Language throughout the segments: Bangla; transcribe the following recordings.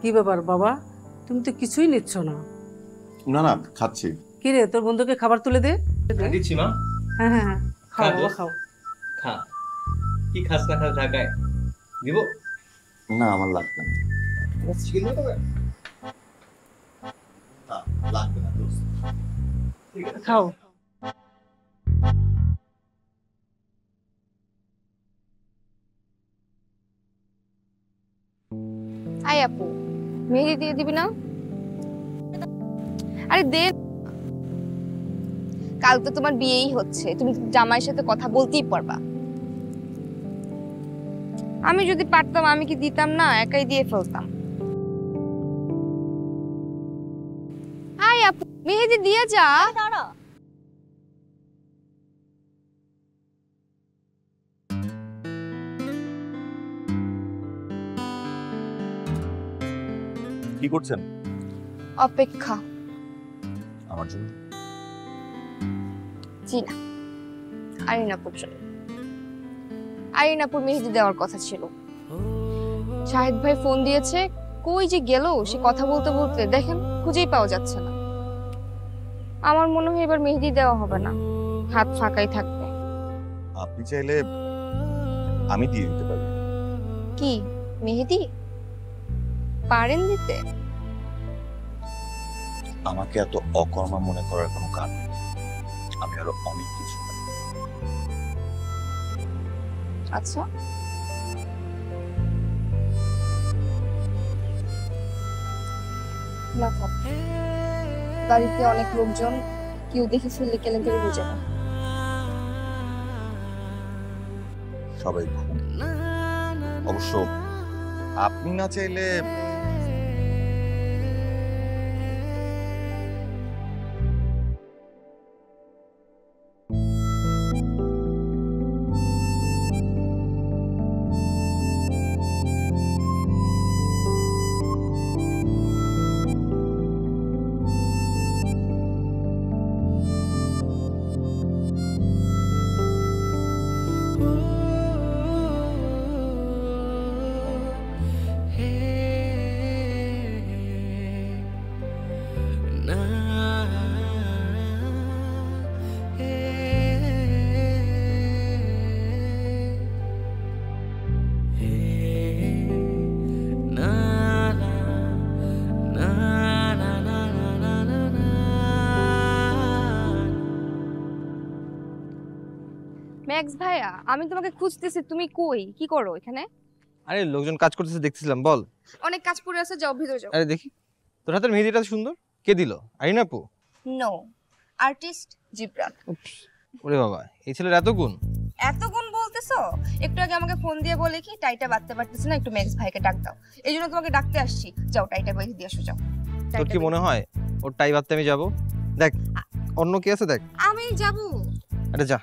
কি ব্যাপার বাবা, তুমি তো কিছুই নিচ্ছ না। না না, খাচ্ছি। কি রে, তোর বন্ধুকে খাবার তুলে দে। দিচ্ছি মা। হ্যাঁ হ্যাঁ হ্যাঁ, খাও বাবা খাও। খা, কি খাস না খাস ঢাকায় দিব না, আমার লাগবে না। চিকেন দেবে? না, লাগবে না দোস্ত। ঠিক আছে খাও। আই আপু, মেহেদি দিয়ে দিবি না? আরে দে, কাল তো তোমার বিয়েই হচ্ছে, তুমি জামাইয়ের সাথে কথা বলতেই পারবা। আমি যদি পারতাম আমি কি দিতাম না, একাই দিয়ে ফেলতাম। আই আপু, মেহেদি দিয়ে যা। দাঁড়া, কি করছেন? অপেক্ষা। আমার জন্য? জি না, আরিনাপুর জন্য। আরিনাপুর মেহেদি দেওয়ার কথা ছিল। শাহিদ ভাই ফোন দিয়েছে, কই যে গেল সে কথা বলতে বলতে দেখেন খুঁজেই পাওয়া যাচ্ছে না। আমার মনে হয় এবার মেহেদি দেওয়া হবে না, হাত ফাঁকাই থাকবে। আপনি চাইলে আমি দিয়ে দিতে পারি। কি মেহেদি পারেন দিতে? আমাকে এত অকর্মা মনে করার কোনো কারণ নেই। আমি আরো অনেক কিছু পারি। আচ্ছা, না থাক, বাড়িতে অনেক লোকজন, কেউ দেখে ফেললে কেলেঙ্কারি হয়ে যাবে। সবাই ঘুম। অবশ্য আপনি না চাইলে ম্যাক্স ভাইয়া, আমি তোমাকে খুঁজতেছি, তুমি কই, কি করো এখানে? আরে লোকজন কাজ করতেছে দেখতেছিলাম। বল। অনেক কাজ পড়ে আছে, যাও ভিতরে যাও। আরে দেখি তোর হাতের মেহেদিটা সুন্দর, কে দিল? আরিনা আপু? No, artist Jibran. ওরে বাবা, এই ছেলের এত গুণ! এত গুণ বলতেছো? একটু আগে আমাকে ফোন দিয়ে বলে কি টাইটা বাঁধতে পারতেছ না, একটু ম্যাক্স ভাইকে ডাক দাও। এই জন্য তোমাকে ডাকতে আসছি, যাও টাইটা বেঁধে দিয়ে আসো, যাও। তোর কি মনে হয় ওর টাই বাঁধতে আমি যাবো? দেখ অন্য কি আছে দেখ। আমি যাবো? আরে যা,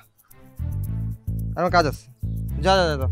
আমার কাজ আছে। যা যা যা।